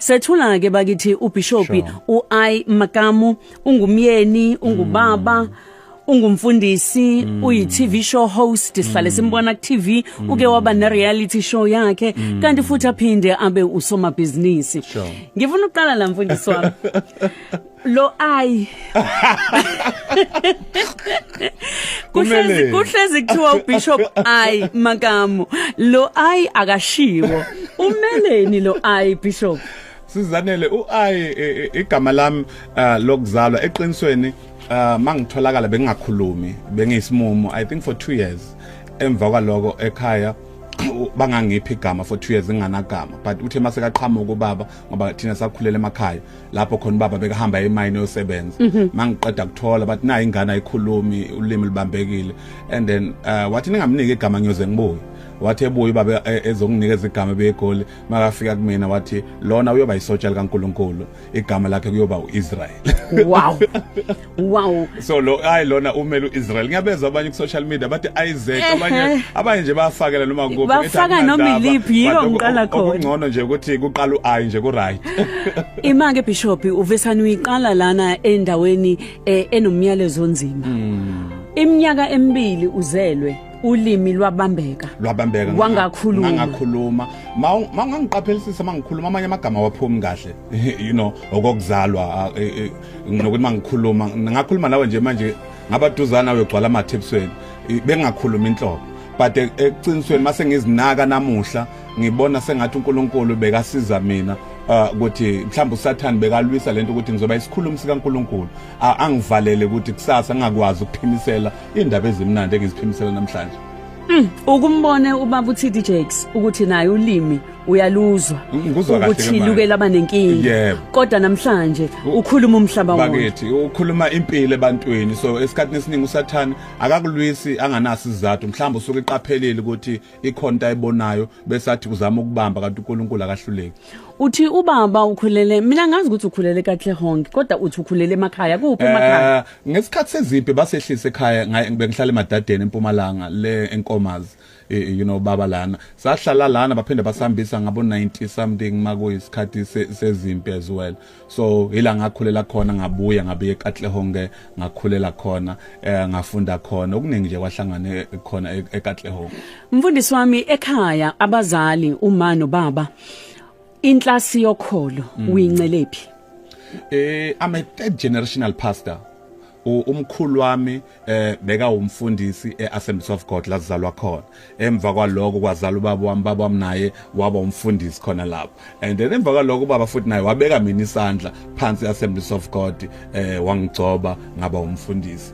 Sethula ke bakithi uBishop uI Makamu ungumyeni ungubaba ungumfundisi uyi TV show host sihlale simbona ku TV uke waba ne reality show yakhe kanti futhi aphinde abe usoma business. Ngifuna uqala la mfundisi wami. Lo ai kuhlezi kuthiwa uBishop I Makamu lo ai akashiwo umeleni lo ai Bishop Sizanele uai igama lami lokuzalwa eqinisweni mangitholakala bengingakhulumi bengiyisimumu I think for 2 years emva kwaloko ekhaya bangangiphi igama for 2 years nginganagama but uthe mase kaqhamuka ubaba ngoba thina sakhulela emakhaya lapho khona ubaba bekahamba emayini yosebenza mangiqeda kuthola bathi nayi ingane ayikhulumi ulimi libambekile and then wathi ningamnike igama ngiyoze ngibuye wathi ebuye baba ezonginikeza igama begoli makafika kumina wathi lona uyoba isotsha likaNkuluNkulu igama lakhe kuyoba uIsrael. Wow so lo lona umele uIsrael ngiyabezwa abanye ku social media bathi Isaac abanye nje bayafakela noma kuphi bafaka noma iliphi yiko ngiqala khona okungcono nje ukuthi kuqala uI nje ku right. Imake Bishop uvesani uyiqala lana endaweni enomyalezo onzima iminyaka emibili uzelwe ulimi lwabambeka wangakhuluma mangangiqaphelisisa mangikhuluma amanye amagama waphumi kahle you know okokuzalwa nokuthi mangikhuluma ngakhuluma nawe nje manje ngabaduzana wegcwala amathepsweni bengakhuluma inhlobo but eqinisweni mase ngizinaka namuhla ngibona sengathi uNkulunkulu bekasiza mina ukuthi mhlawumbe uSathane bekalwisa lento ukuthi ngizoba isikhulumi sikaNkulunkulu angivalele ukuthi kusasa ngakwazi ukuphimisela indaba ezimnandi engiziphimisela namhlanje. Ukumbone ubaba uTD Jakes ukuthi naye ulimi uyaluzwa ukuthi luke laba nenkingi kodwa namhlanje ukhuluma umhlaba wonke bakithi ukhuluma impilo ebantwini so esikhatini esiningi uSathane akakulwisi anganasi izathu mhlawumbe usuke eqaphelile ukuthi ikhonta eyibonayo bese athi uzama ukubamba kanti uNkulunkulu akahluleki. Uthi ubaba ukhulele mina ngazi ukuthi ukhulele kaKlehong kodwa uthi ukhulele emakhaya kuphi emakhaya ngesikhathi sezimpi basehlise ekhaya bengihlala eMadadeni eMpumalanga le eNkomazi you know baba lana sahlala lana baphinde basambisa ngabo 90 something makuyisikhathi sezimpi as well so ila ngakhulela khona ngabuya ngabe eKatlehong ngakhulela khona ngafunda khona okuningi nje kwahlangane khona eKatlehong. Mfundisi wami ekhaya abazali uma nobaba inhlasi yokholo uyincelephi? I'm a third generational pastor. Umkhulu wami beka umfundisi eAssemblies of God lazalwa khona emva kwaloko kwazala ubaba wami naye waba umfundisi khona lapho and then emva kwaloko ubaba futhi naye wabeka mina isandla phansi eAssemblies of God wangigcoba ngaba umfundisi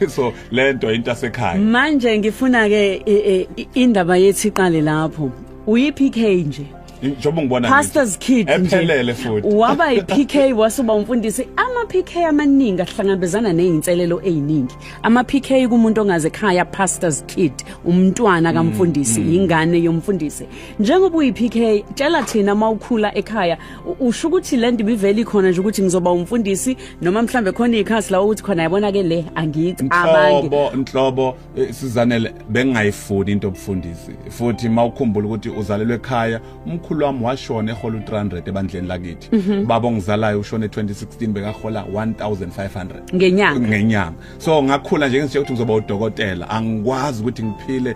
so lento into asekhaya manje ngifuna ke indaba yethi iqale lapho uyiPK nje njoba ngibona Pastor's Kid ephelele futhi waba iPK wasuba umfundisi ama-PK amaningi ahlangabezana nezinselelo eziningi ama-PK kumuntu ongaze ekhaya Pastor's Kid umntwana kaMfundisi ingane yomfundisi njengoba uyiPK tshela thina mawukhula ekhaya usho ukuthi le ndaba iveli khona nje ukuthi ngizoba umfundisi noma mhlambe khona ikhasi la ukuthi khona yabona ke le angithi abangi inhlobo Sizanele bengayifuni into obufundisi futhi mawukhumbula ukuthi uzalelwe ekhaya umkhulu wami washona ehola u300 ebandleni lakithi baba ongizalayo ushone 2016 bekahola 1500 ngenyanga so ngakhula nje ngisho ukuthi ngizoba udokotela angikwazi ukuthi ngiphile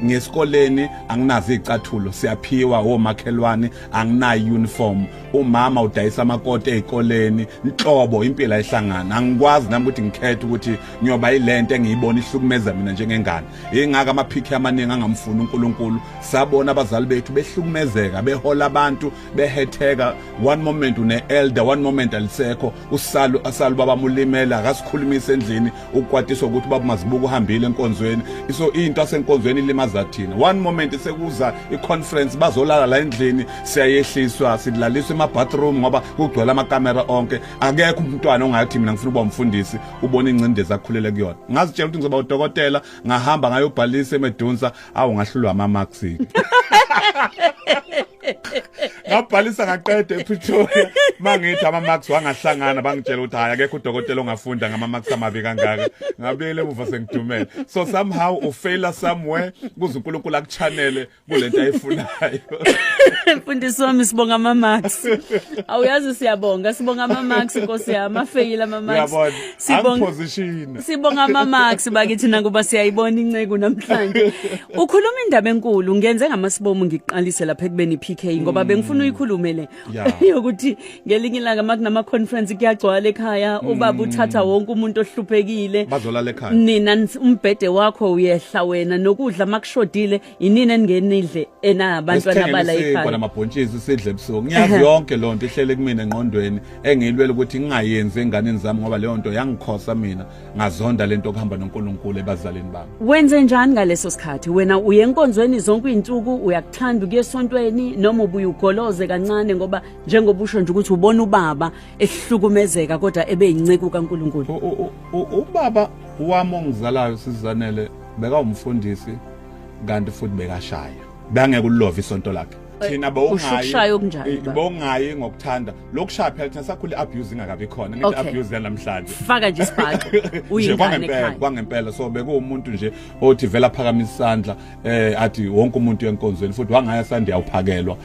ngesikoleni anginazi izicathulo siyaphiwa omakhelwane anginayo uniform umama udayisa amakote ezikoleni inhlobo impilo ayihlangana angikwazi nami ukuthi ngikhethe ukuthi ngiyoba yilento engiyibona ihlukumeza mina njengengane ingaka amaphiki amaningi angamfuni uNkulunkulu sabona abazali bethu behlukumezeka behola abantu behetheka one moment une elder one moment alisekho usalu baba mulimela akasikhulumisa endlini ukukwatiswa ukuthi baba mazibuka uhambile enkonzweni so into asenkonzweni ilimaza thina one moment sekuza iconference bazolala la endlini siyayehliswa sidlaliswa emabathroom ngoba kugcwala amakamera onke akekho umntwana ongathi mina ngifuna ukuba umfundisi ubona ingcindezi akhulele kuyona ngazitshela ukuthi ngizoba udokotela ngahamba ngayobhalisa eMedunsa awu ngahlulwa ama marks ngabhalisa ngaqeda ePretoria mangithi ama-marks wangahlangana bangitshela ukuthi hayi akekho udokotela ongafunda ngama-marks amabi kangaka ngabuyele emuva sengidumele so somehow ufaila somewhere kuze uNkulunkulu akuchanele kulento ayifunayo. Mfundisi wami sibonga ama-marks. Awuyazi siyabonga sibonga ama-marks Nkosi yami afeyile ama-marks. Sibonga ama-marks bakithi nakuba siyayibona inceke namhlanje. Ukhuluma indaba enkulu ngenze ngamasibomu ngiqalise lapha ekubeni PK ngoba bengifuna uyikhulume le. Ukuthi ngelinye ilanga makunama conference kuyagcwala ekhaya ubaba uthatha wonke umuntu ohluphekile. Bazolala ekhaya. Nina umbhede wakho uyehla wena nokudla makushodile inini engenidle enabantwana bala ekhaya. Bona amabhontshisi sidle ebusuku. Ngiyazi yonke lonto ihlele kumina engqondweni engilwele ukuthi ngingayenzi enganeni zami ngoba leyo nto yangikhosa mina ngazonda lento okuhamba noNkulunkulu ebazaleni bami. Wenze njani ngaleso sikhathi wena uye enkonzweni zonke izinsuku uyakuthanda ukuye esontweni noma ubuye ugoloze kancane ngoba njengoba usho nje ukuthi ubona ubaba ehlukumezeka kodwa ebe yinceke kaNkulunkulu. Ubaba wami ongizalayo Sizanele beka umfundisi kanti futhi bekashaya bangeke ulove isonto lakhe. Thina bongayi ngokuthanda lokushaya phela thina sakhule abuse ingakabi khona ngithi abuse yanamhlanje faka nje isibhaxo uyingane ekhaya kwangempela so bekuwumuntu nje othi vela phakamisa isandla athi wonke umuntu enkonzweni futhi wangaya sandi yawuphakelwa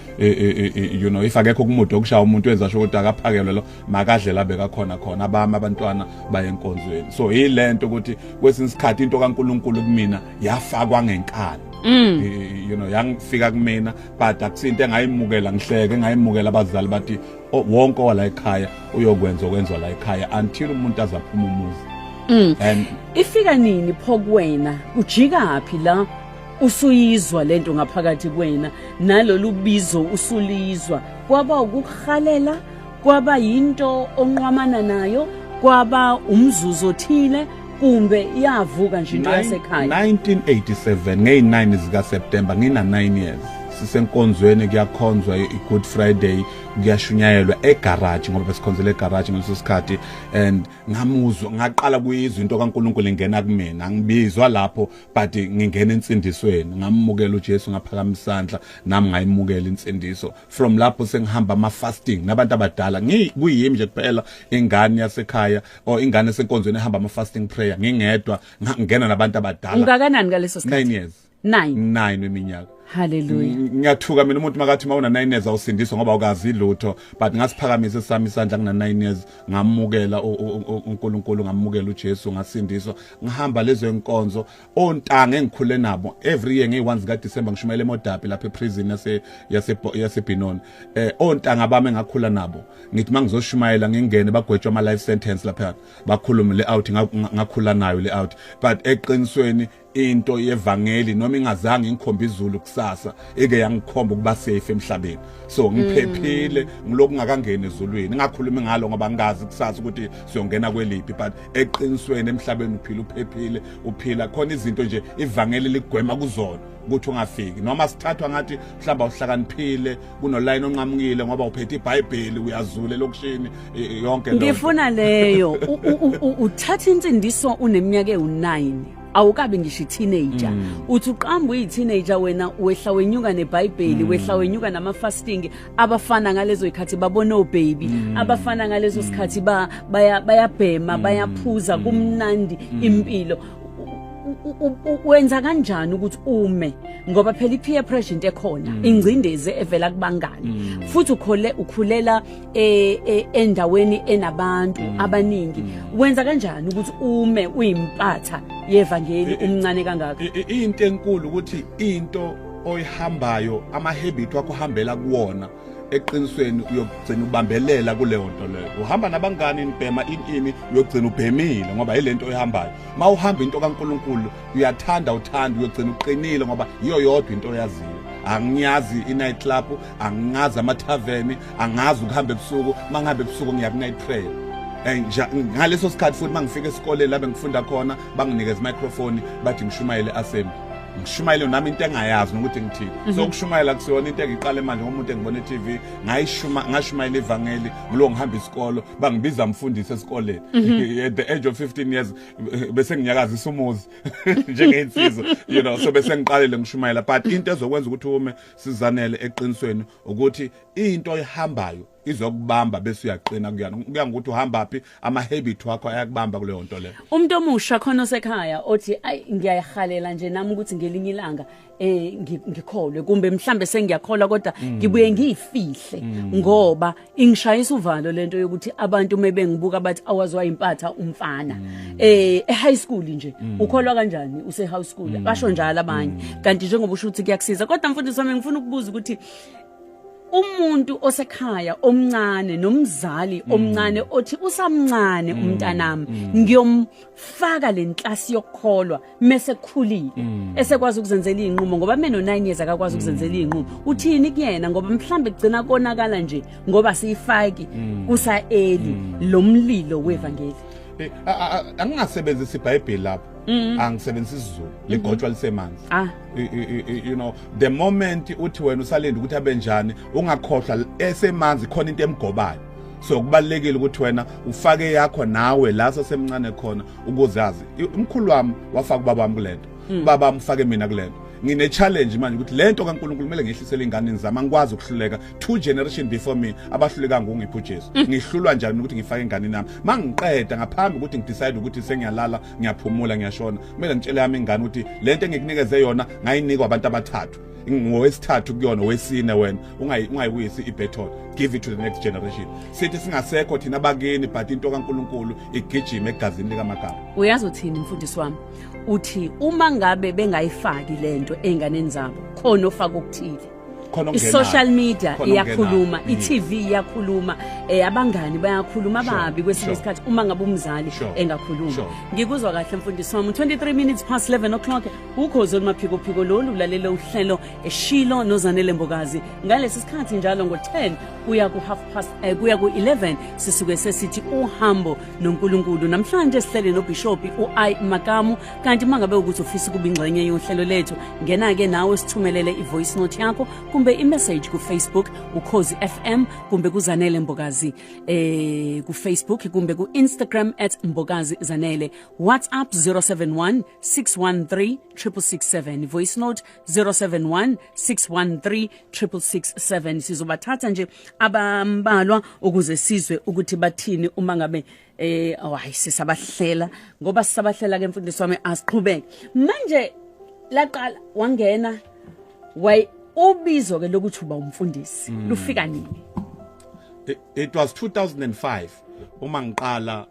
you know if akekho kumude okushaya umuntu wenza sho ukuthi akaphakelwe lo makadle la beka khona abami abantwana baye enkonzweni so yilento ukuthi kwesinye isikhathi into kaNkulunkulu kumina yafakwa ngenkani. You know yangifika kumina but akusinto engayimukela ngihleke engayimukela abazali bathi wonke wala ekhaya uyokwenzwa la ekhaya until umuntu azaphuma umuzi. And ifika nini pho kuwena ujikapi la usuyizwa lento ngaphakathi kuwena nalolu bizo usulizwa kwaba ukukhalela kwaba yinto onqwamana nayo kwaba umzuzu othile kumbe iyavuka nje into yasekhaya. 1987 nge9 zika September ngina 9 years sisenkonzweni kuyakhonzwa iGood Friday kuyashunyayelwa egarage ngoba besikhonzela egarage ngaleso sikhathi and ngamuzwa ngaqala kuyizwa into kaNkulunkulu ingena kumina ngibizwa lapho but ngingena insindisweni ngamukela uJesu ngaphakamisa isandla nami ngayimukela insindiso from lapho sengihamba ama fasting nabantu abadala kuyimi nje kuphela ingane yasekhaya or ingane esenkonzweni ehamba ama fasting prayer ngingedwa ngingena nabantu abadala. Ungakanani ngaleso sikhathi? 9 years. 9 eminyaka. Hallelujah. Ngiyathuka mina umuntu makathi mawuna 9 years awusindiswa ngoba ukazi lutho but ngasiphakamisa sami isandla ngina 9 years ngamukela uNkulunkulu ngamukela uJesu ngasindiswa ngihamba lezo enkonzo ontanga engikhule nabo every year nge1 zika December ngishumayela eModapi lapha eprison yaseBinoni ontanga bami engakhula nabo ngithi mangizoshumayela ngingene bagwetshwa ama life sentence lapha bakhuluma le out ngakhula nayo le out but eqinisweni into yevangeli noma ingazange ngikhomba izulu kusasa eke yangikhomba ukuba safe emhlabeni so ngiphephile ngiloku ngakangena ezulwini ngakhuluma ngalo ngoba ngazi kusasa ukuthi siyongena kweliphi but eqinisweni emhlabeni uphila uphephile uphila khona izinto nje ivangeli ligwema kuzona ukuthi ungafiki noma sithathwa ngathi mhlamba uhlakaniphile kunoline onqamukile ngoba uphethe iBhayibheli uyazule lokushini yonke lonto. Ngifuna leyo uthatha insindiso uneminyaka e9 awukabe ngisho teenager uthi uqamba uyiteenager wena wehla wenyuka neBhayibheli wehla wenyuka nama fasting abafana ngalezo ikhathi babona obaby abafana ngalezo sikhathi bayabhema bayaphuza kumnandi impilo wenza kanjani ukuthi ume ngoba phela ipeer pressure into ekhona ingcindeze evela kubangani futhi ukhulela endaweni enabantu abaningi wenza kanjani ukuthi ume uyimpatha yevangeli umncane kangaka? Into enkulu ukuthi into oyihambayo ama habit wakho uhambela kuwona eqinisweni uyogcina ubambelela kuleyo nto leyo uhamba nabangani nibhema inimi uyogcina ubhemile ngoba yilento oyihambayo mawuhamba into kaNkulunkulu uyathanda uyogcina uqinile ngoba iyo yodwa into oyaziyo angiyazi i-night club angazi ama-tavern angazi ukuhamba ebusuku mangihambe ebusuku ngiya ku-night prayer ngaleso sikhathi futhi mangifika esikoleni la bengifunda khona banginikeza i-microphone bathi ngishumayele assembly ngishumayele nami into engayazi nokuthi ngithini so ukushumayela kusiyona into engiqale manje ngomuntu engibona e-TV ngashumayela ivangeli ngilo ngihamba isikolo bangibiza mfundisi esikoleni at the age of 15 years bese nginyakazisa umuzi njengeinsizwa so bese ngiqalile ngishumayela but into ezokwenza ukuthi ume sizanele eqinisweni ukuthi into ehambayo izokubamba bese uyaqina kuya ngokuthi uhamba phi ama-habit wakho ayakubamba kuleyo nto leyo. Umuntu omusha khona osekhaya othi ayi ngiyayihalela nje nami ukuthi ngelinye ilanga ngikholwe kumbe mhlambe sengiyakholwa kodwa ngibuye ngiyifihle ngoba ingishayisa uvalo lento yokuthi abantu mebengibuka bathi awazwa impatha umfana e-high school nje ukholwa kanjani use-high school basho njalo abanye kanti njengoba usho ukuthi kuyakusiza kodwa mfundisi wami ngifuna ukubuza ukuthi umuntu osekhaya omncane nomzali omncane othi usamncane umntanami ngiyomfaka lenhlasi yokukholwa mase khulile esekwazi ukuzenzela inqumo ngoba mina no9 years akakwazi ukuzenzela inqumo uthini kuyena ngoba mhlambe kugcina konakala nje ngoba siyifaki kusa eli lomlilo wevangeli. Angingasebenzisa iBhayibheli lapho angisebenzisa isiZulu ligotshwa lisemanzi the moment uthi wena usalinda ukuthi abenjani ungakhohlwa esemanzi khona into emgobayo so kubalekile ukuthi wena ufake yakho nawe la sasemncane khona ukuzazi umkhulu wami wafaka ubaba wami kulento baba amfake mina kulento ngine challenge manje ukuthi lento kaNkulunkulu kumele ngihlisele ingane zami angikwazi ukuhluleka 2 generation before me abahluleka ngongiphu Jesu ngihlulwa njani ukuthi ngifake ingane nami mangiqeda ngaphambi ukuthi ngidecide ukuthi sengiyalala ngiyaphumula ngiyashona kumele ngitshele yami ingane ukuthi lento engikunikeze yona ngayinika abantu abathathu ngowesithathu kuyona wesine wena ungayibuyisi ibaton give it to the next generation sithi singasekho thina bakini but into kaNkulunkulu igijima egazini likaMagaba. Uyazi uthini mfundisi wami uthi uma ngabe bengayifaki lento enganeni zabo khona ofaka ukuthile i-social media iyakhuluma i-TV iyakhuluma abangani bayakhuluma ababi kwesinye isikhathi uma ngabe umzali engakhuluma ngikuzwa kahle mfundisi wami 23 minutes past 11 o'clock ukhozi olumaphiko lolu ulalela uhlelo eShilo noZanele Mbokazi ngalesi sikhathi njalo ngo10 kuya kuya ku11 sisuke sesithi uhambo noNkulunkulu namhlanje sihlele noBishop uI Makamu kanti mangabe ukuthi ufisa kuba ingxenye yohlelo lethu ngena ke nawe sithumelele ivoice note yakho kumbe i-message ku Facebook ukhozi FM kumbe kuZanele Mbokazi ku Facebook kumbe ku Instagram @Mbokazi Zanele WhatsApp 071 613 667 voice note 071 613 667 sizobathatha nje abambalwa ukuze sizwe ukuthi bathini uma ngabe hayi sisabahlela ngoba sisabahlela ke mfundisi wami asiqhubeke manje laqala wangena ubizo ke lokuthi uba umfundisi lufika nini? It was 2005 uma ngiqala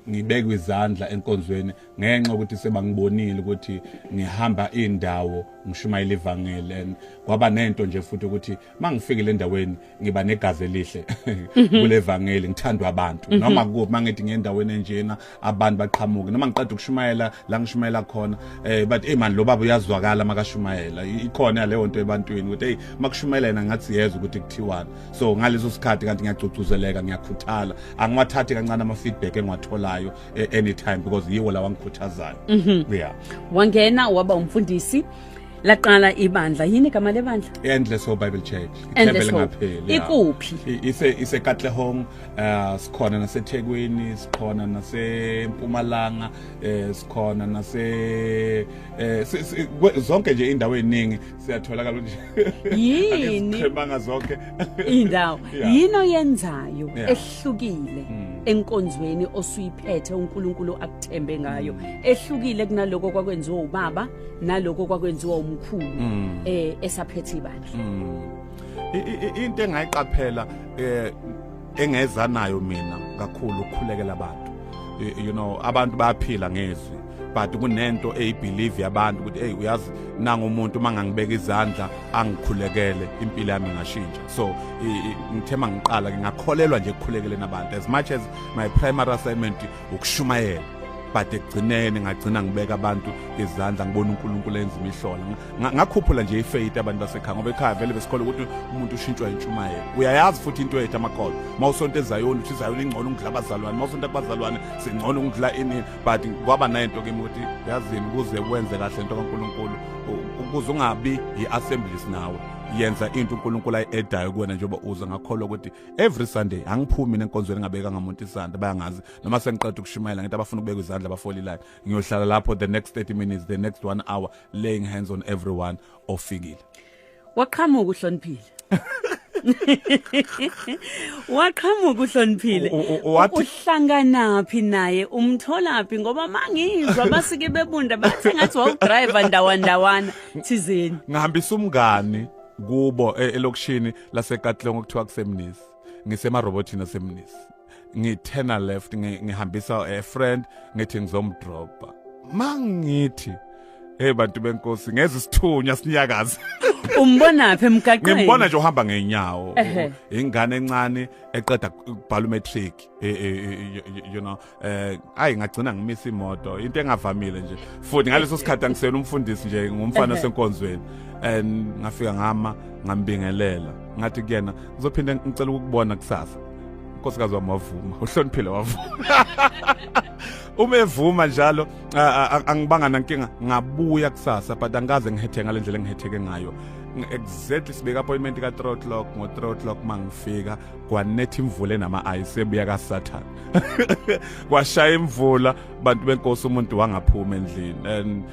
ngibeka izandla enkonzweni ngenxa ukuthi sebangibonile ukuthi ngihamba indawo ngishumayela ivangeli kwaba nento nje futhi ukuthi mangifikile endaweni ngiba negazi elihle kule evangeli ngithandwa abantu noma kuphi mangithi ngendaweni enjena abantu baqhamuke noma ngiqeda ukushumayela la ngishumayela khona but man lo baba uyazwakala makashumayela ikhona leyo nto ebantwini ukuthi hey makushumayela yena ngathi yezwe ukuthi kuthiwani so ngaleso sikhathi kanti ngiyagcugcuzeleka ngiyakhuthala angiwathathi kancane ama-feedback engiwatholayo anytime because yiwo la wangikhuthazayo. Yeah. Wangena waba umfundisi laqala ibandla yini igama lebandla? Endless Hope Bible Church. Endless Hope. Ikuphi? Ise Katlehong, sikhona naseThekwini, sikhona naseMpumalanga, sikhona zonke nje indawo eziningi siyatholakala nje. Yini? Sikhemanga zonke indawo. Yino yenzayo ehlukile enkonzweni osuyiphethe uNkulunkulu akuthembe ngayo. Ehlukile kunaloko kwakwenziwa ubaba naloko kwakwenziwa umkhulu esaphethe ibandla. Into engayiqaphela engeza nayo mina kakhulu ukukhulekela abantu. Abantu bayaphila ngezwi but kunento eyibelieve yabantu ukuthi hey uyazi nanga umuntu mangangibeka izandla angikhulekele impilo yami ngashintsha so ngithema ngiqala ngakholelwa nje ukukhulekela nabantu as much as my primary assignment ukushumayela but ekugcineni ngagcina ngibeka abantu izandla ngibona uNkulunkulu enza imihlola ngakhuphula nje ifaith abantu basekhaya ngoba ekhaya vele besikole ukuthi umuntu ushintshwa intshumayelo uyayazi futhi into yethu amakholwa mawusonto ezayoni uthi izayoni ingcono ukudla abazalwane mawusonto kubazalwane singcono ukudla ini but kwaba nayo ke ukuthi yazini ukuze wenze kahle into kaNkulunkulu ukuze ungabi iassemblies nawe yenza into uNkulunkulu ayedayo kuwena njengoba uza ngakholwa ukuthi every Sunday angiphumi mina enkonzweni ngabeka ngamuntu isandla bayangazi noma sengiqeda ukushumayela ngithi abafuna ukubeka izandla bafoli line ngiyohlala lapho the next 30 minutes the next 1 hour laying hands on everyone ofikile waqhamuka uhloniphile waqhamuka uhloniphile uhlanganaphi naye umtholaphi ngoba mangizwa basike bebunda bathi ngathi wawudriver ndawandawana thizeni ngihambisa umngani kubo elokishini laseKatlong okuthiwa kuseMnisi ngisema robotini aseMnisi ngithena left ngihambisa a friend ngithi ngizomdropa mangithi bantu benkosi ngeze isithunya sinyakaza umbonaphi emgaqweni ngimbona nje uhamba ngeenyawo ingane encane eqeda ukubhala matric you know ngagcina ngimisa imoto into engavamile nje futhi ngaleso sikhathi angisena umfundisi nje ngumfana senkonzweni and ngafika ngambingelela ngathi kuyena ngizophinda ngicela ukubona kusasa unkosikazi wami wavuma uhloniphile wavuma uma evuma njalo angibanga nankinga ngabuya kusasa but angaze ngihethe ngalendlela engihetheke ngayo exactly sibeka appointment ka 3 o'clock ngo 3 o'clock mangifika kwanethi imvula nama ice ebuya ka Saturn kwashaya imvula bantu benkosi umuntu wangaphuma endlini and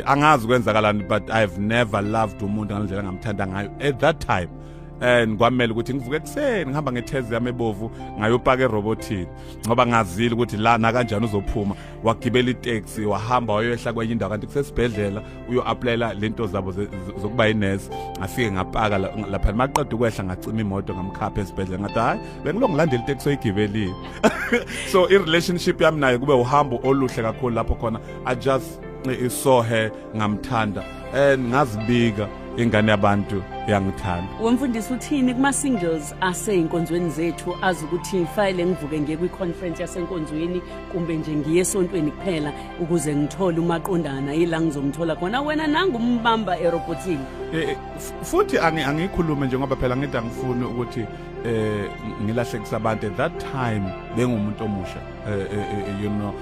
angazi kwenzakalani but I've never loved umuntu ngalendlela ngamthanda ngayo at that time and kwamela ukuthi ngivuke ekseni ngihamba ngetheze yami ebovu ngayopaka erobotini ngoba ngazile ukuthi la na kanjani uzophuma wagibela itaxi wahamba wayoyehla kwenye indawo kanti kusesibhedlela uyo applyela lento zabo zokuba inurse ngafike ngapaka lapha maqeda ukwehla ngacima imoto ngamkhapha esibhedlela ngathi hayi bengilongilandela itaxi oyigibelile so i relationship yami naye kube uhambo oluhle kakhulu lapho khona I just saw her ngamthanda and ngazibika ingane yabantu yangithanda wemfundisi uthini kuma singles aseyinkonzweni zethu azi ukuthi file ngivuke ngiye kwi conference yasenkonzweni kumbe nje ngiye esontweni kuphela ukuze ngithole umaqondana yila ngizomthola khona wena nangumbamba erobotini futhi angikhulume nje ngoba phela ngithi angifuni ukuthi ngilahlekisa abantu at that time bengumuntu omusha you know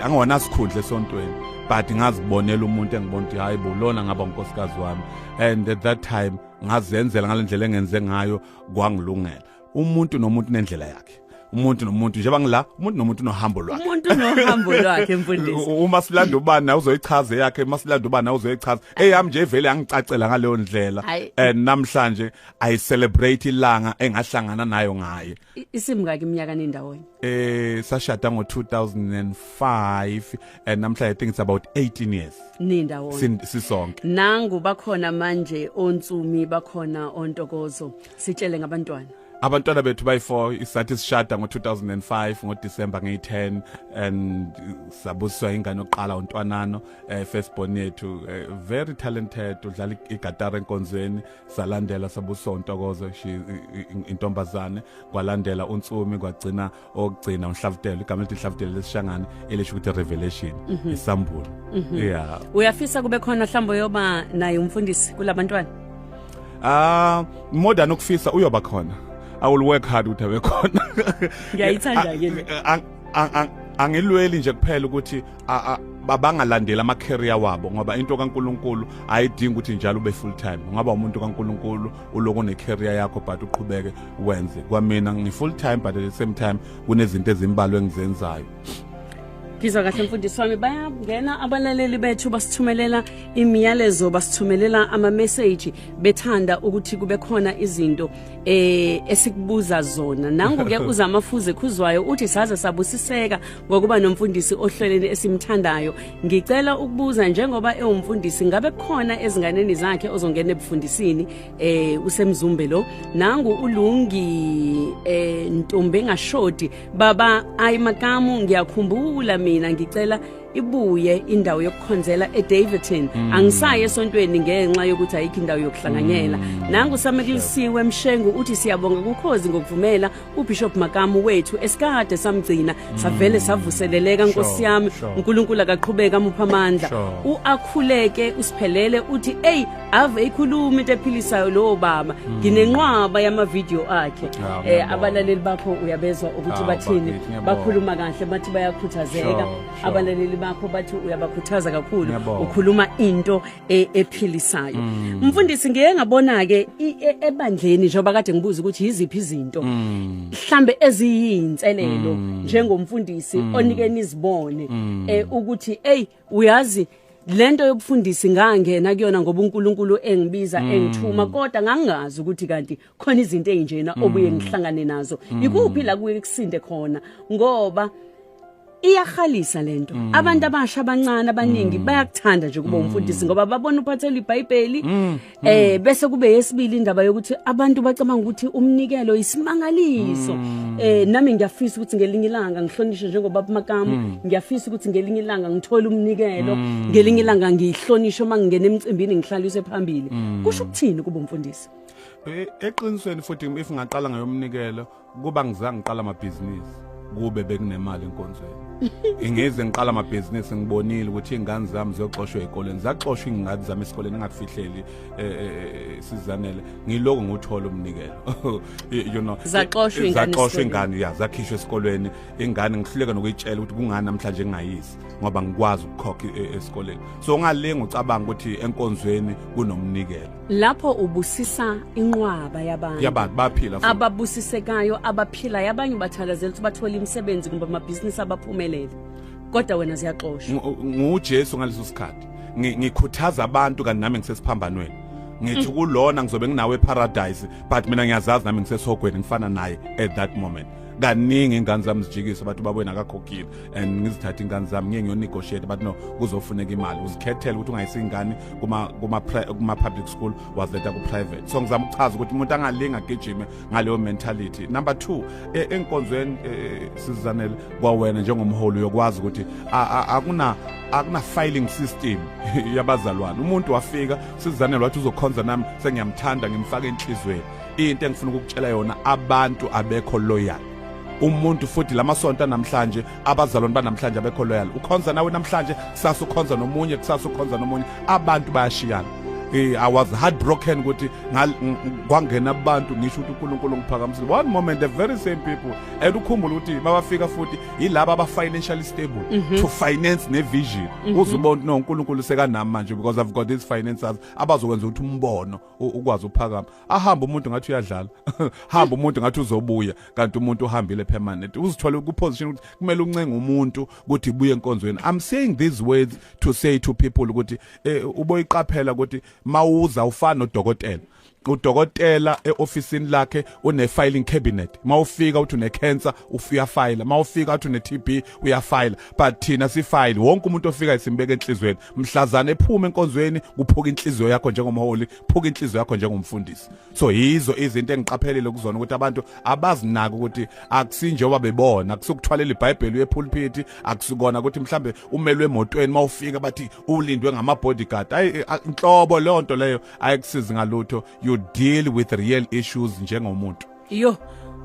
angona sikhundle esontweni but ngazibonela umuntu engibona ukuthi hayibo lona ngaba unkosikazi wami and at that time ngazenzela ngalendlela engenze ngayo kwangilungela umuntu nomuntu nendlela yakhe umuntu nomuntu njengoba ngila umuntu nomuntu nohambo lwakhe umuntu nohambo lwakhe mfundisi uma silanda ubani nawe uzoyichaza yakhe uma silanda ubani nawe uzoyichaza eyami nje vele angicacela ngaleyo ndlela and namhlanje I celebrate ilanga engahlangana nayo ngaye isimngaki iminyaka nendawonye sashada ngo 2005 and namhlanje I think it's about 18 years nindawonye sisonke nangu bakhona manje ontsumi bakhona ontokozo sitshele ngabantwana abantwana bethu bayi4 isathi sishada ngo2005 ngoDecember nge10 and sabuswa ingane oqala uNtwanano first born yethu very talented udlala igitar enkonzweni salandela sabuswa uNtokozo intombazane kwalandela uNtsumi kwagcina okugcina uNhlavutelo igama elithi Hlavutelo lesishangane elisho ukuthi revelation isambulo yeah uyafisa kube khona mhlawumbe yoba naye umfundisi kulabantwana more than ukufisa uyoba khona I will work hard ukuthi abe khona ngiyayithanda ke le angilweli nje kuphela ukuthi babangalandela ama career wabo ngoba into kaNkuluNkulu ayidingi ukuthi njalo ube full time ungaba umuntu kaNkuluNkulu uloko ne career yakho but uqhubeke wenze kwamina ngi full time but at the same time kunezinto ezimbalwa engizenzayo Ngizwa kahle mfundisi wami bayangena abalaleli bethu basithumelela imiyalezo basithumelela ama message bethanda ukuthi kube khona izinto esikubuza zona nangu ke uzamafuze khuzwayo uthi saze sabusiseka ngokuba nomfundisi ohleleni esimthandayo ngicela ukubuza njengoba ewumfundisi ngabe khona ezinganeni zakhe ozongena ebufundisini usemzumbe lo nangu ulungi Ntombe ngashodi baba ayimakamu ngiyakhumbula mina ngicela ibuye indawo yokukhonzela eDavidton angisaye esontweni ngenxa yokuthi ayikho indawo yokuhlanganyela nangu samekulisiwe emshengu uthi siyabonga kuKhozi ngokuvumela uBishop Makamu wethu esikade samgcina savele savuseleleka Nkosi yami uNkulunkulu akaqhubeka amupha amandla uakhuleke usiphelele uthi ave ikhuluma into ephilisayo lo baba nginenqwaba yama video akhe abalaleli bakho uyabezwa ukuthi bathini bakhuluma kahle bathi bayakhuthazeka abalaleli bakho bathi uyabakhuthaza kakhulu ukhuluma into ephilisayo mfundisi ngeke ngabona ke ebandleni njengoba kade ngibuza ukuthi yiziphi izinto mhlambe eziyinselelo njengomfundisi onikeni izibone ukuthi uyazi lento yobufundisi ngangena kuyona ngoba uNkulunkulu engibiza engithuma kodwa ngangazi ukuthi kanti khona izinto ezinjena obuye ngihlangane nazo ikuphi la kuye kusinde khona ngoba iyahalisa lento abantu abasha abancane abaningi bayakuthanda nje kuba umfundisi ngoba babona uphathela iBhayibheli bese kube yesibili indaba yokuthi abantu bacabanga ukuthi umnikelo isimangaliso nami ngiyafisa ukuthi ngelinye ilanga ngihlonishe njengoba Makamu ngiyafisa ukuthi ngelinye ilanga ngithola umnikelo ngelinye ilanga ngihlonishe mangingena emcimbini ngihlaliswe phambili kusho ukuthini kuba umfundisi eqinisweni futhi if ngaqala ngayomnikelo kuba ngizange ngiqala amabhizinisi kube bekunemali enkonzweni ingeze ngiqala amabhizinisi ngibonile ukuthi ingane zami ziyoxoshwa ezikoleni zaxoshwa ingane zami esikoleni engakufihleli sizanele ngiloko nguthola umnikelo you know zaxoshwa ingane zakhishwa esikoleni ingane ngihluleka nokuyitshela ukuthi kungani namhlanje ngingayisi ngoba ngikwazi ukukhokha esikoleni so ngalenga ucabanga ukuthi enkonzweni kunomnikelo lapho ubusisa inqwaba yabantu baphila ababusisekayo abaphila yabanye bathakazela ukuthi bathola imisebenzi kumbe amabhizinisi abaphumelele kodwa wena ziyaxoshwa nguJesu ngaleso sikhathi ngikhuthaza abantu kanti nami ngisesiphambanweni ngithi kulona ngizobe nginawe eparadise but mina ngiyazazi nami ngisesogweni ngifana naye at that moment kaningi ingane zami zijikisa bathi babona akakhokhile and ngizithatha ingane zami ngiye ngiyonegotiate but no kuzofuneka imali uzikhethela ukuthi ungayisingane kuma public school wazetha ku private so ngizama ukuchaza ukuthi umuntu angalinga gijime ngaleyo mentality number 2 enkonzweni sizanele kwawena njengomholi yokwazi ukuthi akuna filing system yabazalwane umuntu wafika sizanele wathi uzokhonza nami sengiyamthanda ngimfaka enhlizweni into engifuna ukukutshela yona abantu abekho loyal umuntu futhi lamasonto namhlanje abazalwane banamhlanje abekho loyal ukhonza nawe namhlanje kusasa ukhonza nomunye kusasa ukhonza nomunye abantu bayashiyana I was heartbroken ukuthi kwangena abantu ngisho ukuthi uNkulunkulu ngiphakamisile one moment the very same people and ukhumbula ukuthi mabafika futhi yilabo aba financially stable to finance ne vision uzubona no uNkulunkulu sekanami manje because I've got these financiers abazokwenza ukuthi umbono ukwazi ukuphakama ahamba umuntu ngathi uyadlala hamba umuntu ngathi uzobuya kanti umuntu uhambile permanent uzithola ku position ukuthi kumele uncenga umuntu ukuthi ubuye enkonzweni I'm saying these words to say to people ukuthi uboyiqaphela ukuthi mawuza ufana nodokotela udokotela eofisini lakhe une filing cabinet mawufika uthi une cancer ufika file mawufika uthi une TB uyafile but thina sifile wonke umuntu ofika isimbeke enhlizweni mhlazana ephuma enkonzweni kuphuka inhliziyo yakho njengomholi phuka inhliziyo yakho njengomfundisi so yizo izinto engiqaphelele kuzona ukuthi abantu abazinaka ukuthi akusinjengoba bebona akusukuthwalela iBhayibheli yepulpit akusikona ukuthi mhlambe umelwe emotweni mawufika bathi ulindwe ngama bodyguard inhlobo leyo nto leyo ayikusizi ngalutho you deal with real issues njengomuntu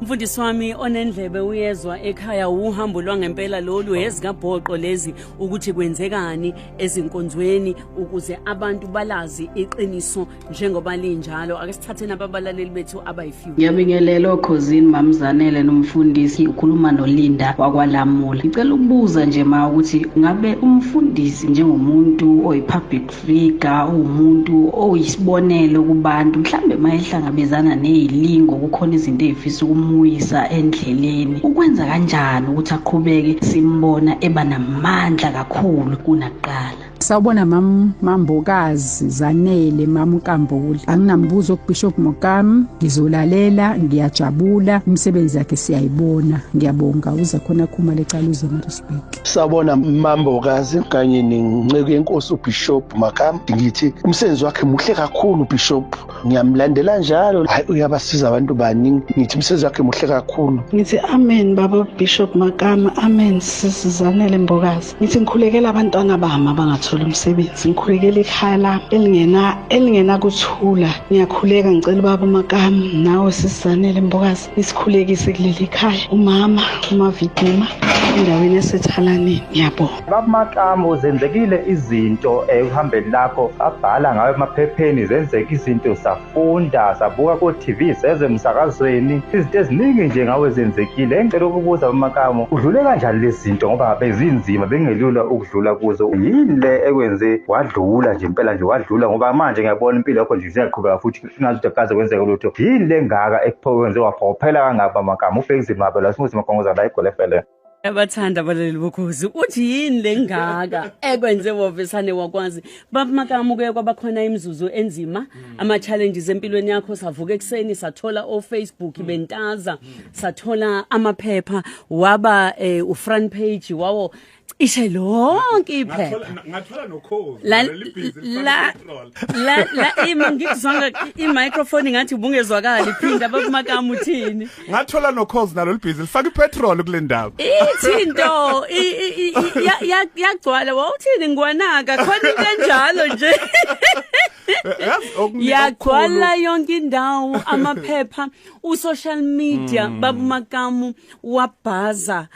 mfundisi wami onendlebe uyezwa ekhaya uhambo lwangempela lolu ezikabhoqo lezi ukuthi kwenzekani ezinkonzweni ukuze abantu balazi iqiniso njengoba linjalo ake sithathe nababalaleli bethu abayifew ngiyabingelela Khosini mamzanele nomfundisi ukhuluma noLinda wakwaLamula ngicela ukubuza nje ma ukuthi ngabe umfundisi njengomuntu oyipublic figure umuntu oyisibonelo kubantu mhlambe mayehlangabezana nezilingo kukhona izinto ezifisa umuyisa endleleni ukwenza kanjani ukuthi aqhubeke simbona eba namandla kakhulu kunaqala Sawubona Mambokazi Zanele Mamkambule. Anginambuzo kuBishop Mokam, ngizolalela, ngiyajabula, umsebenzi yakhe siyayibona. Ngiyabonga uza khona khuma lecaluze Maritzburg. Sawubona Mambokazi kanye nenceku yenkosi uBishop Mokam. Ngithi umsebenzi wakhe muhle kakhulu uBishop. Ngiyamlandela njalo. Hayi uyabasiza abantu baningi. Ngithi umsebenzi wakhe muhle kakhulu. Ngithi amen baba Bishop Mokam, amen Sisi Zanele Mbokazi. Ngithi ngikhulekela abantwana bami abangathola umsebenzi, ngikhulekela ikhaya lami elingena kuthula. Ngiyakhuleka ngicela baba Mokam nawe Sisi Zanele Mbokazi isikhulekise kuleli khaya, umama uMavidima endaweni yaseThalaneni. Ngiyabonga baba Mokam, uzenzekile izinto ehambeni lakho, abhala ngawe emaphepheni, zenzeka izinto, safunda, sabuka ku TV, seze emsakazweni, izinto eziningi nje ngawe zenzekile. Ngicela ukubuza baba Mokam, udlule kanjani lezi zinto ngoba bezinzima bengelula ukudlula kuzo? Yini le ekwenze wadlula nje impela nje wadlula? Ngoba manje ngiyabona impilo yakho nje isiyaqhubeka futhi ingazuthi akaze kwenzeka lutho. Yini le ngaka ekuphowenze waphophela kangaka baba Mokam? Ufekizima phela simuthi makhongoza la igolefele. Abathanda abaleli bokhozi uthi yini lengaka ekwenze wovesane wakwazi baba Mokam kuye kwabakhona imizuzu enzima ama challenges empilweni yakho. Savuka ekseni sathola o Facebook bentaza, sathola amaphepha, waba front page wawo ishe lonke iphepha. Ngathola nokhozi la ngikuzonga i-microphone ngathi ubungezwakala iphinda baba Mokam uthini. ngathola nokhozi nalo libhizi lifaka ipetrol kule ndawo. Ithinto yagcwala wawuthini ngwanaka khona into enjalo nje. Yagcwala yonke indawo amaphepha u-social media baba Mokam wabhaza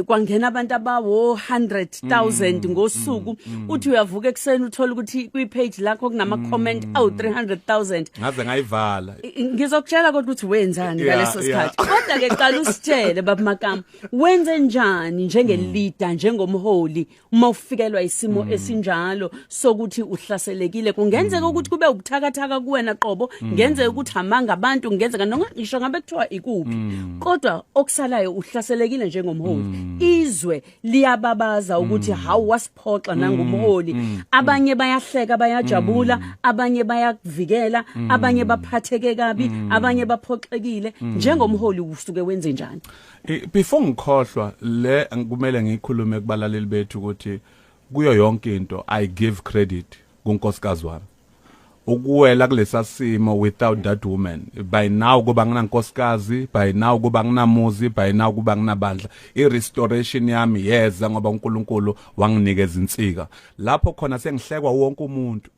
kwangena abantu abawo 100,000 ngosuku. Uthi uyavuka ekseni uthola ukuthi kwi-page lakho kunama comment awu 300,000. Ngaze ngayivala. Ngizokutshela kodwa ukuthi wenzani ngaleso sikhathi. Kodwa ke qala usitshele baba Mokam, wenze njani njengeleader, njengomholi uma ufikelwa isimo esinjalo sokuthi uhlaselekile? Kungenzeka ukuthi kube ubuthakathaka kuwena qobo, ngenzeka ukuthi amanga abantu, ngenzeka noma ngisho ngabe kuthiwa ikuphi. Kodwa okusalayo uhlaselekile njengomholi. Izwe liyababaza ukuthi hawu wasiphoxa nangumholi. Abanye bayahleka bayajabula, abanye bayakuvikela, abanye baphatheke kabi, abanye baphoxekile. Njengomholi usuke wenze njani? Before ngikhohlwa le kumele ngikhulume kubalaleli bethu ukuthi kuyo yonke into I give credit kunkosikazi wami. Ukuwela kulesa simo without that woman, by now kuba nginankosikazi, by now kuba nginamuzi, by now kuba nginabandla. I-restoration yami yeza ngoba uNkulunkulu wanginikeza insika. Lapho khona sengihlekwa wonke umuntu.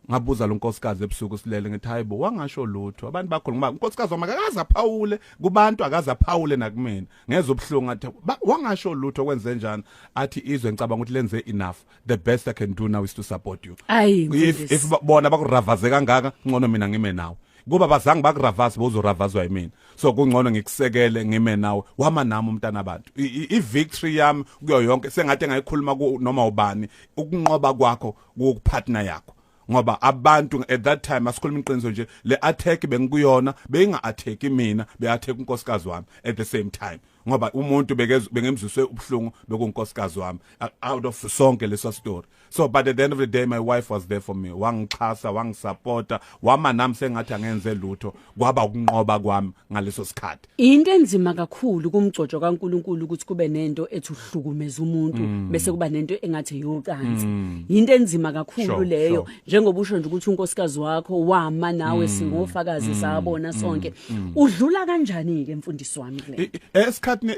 Ngabuza lo nkosikazi ebusuku silele ngithi hayibo wangasho lutho. Abantu bakho ngoba unkosikazi wami akaza phawule kubantu, akaza phawule nakumina. Ngeza ubhlungu athi wangasho lutho kwenze njani? Athi izwe ngicabanga ukuthi lenze enough. The best I can do now is to support you. If bona bakuravaze kangaka ngcono mina ngime nawe. Kuba bazange bakuravase bozoravazwa yimina. So kungcono ngikusekele ngime nawe. Wama nami umntana abantu. I-victory yami kuyo yonke sengathi ngayikhuluma noma ubani. Ukunqoba kwakho kupartner yakho. Ngoba abantu at that time asikhuluma iqiniso nje le attack bengikuyona benga attack mina be attack unkosikazi wami at the same time. Ngoba umuntu bengemziswe ubhlungu bekunkosikazi wami out of sonke leso story. So but at the end of the day my wife was there for me. Wangixhasa, wangisupporta, wama nami sengathi angenze lutho, kwaba ukunqoba kwami ngaleso sikhathi. Into enzima kakhulu kumgcojo kaNkuluNkulu ukuthi kube nento ethi uhlukumeza umuntu bese kuba nento engathi yocansi. Into enzima kakhulu leyo, njengoba usho nje ukuthi unkosikazi wakho wama nawe singofakazi sabona sonke. Udlula kanjani ke mfundisi wami kule? Esikhathini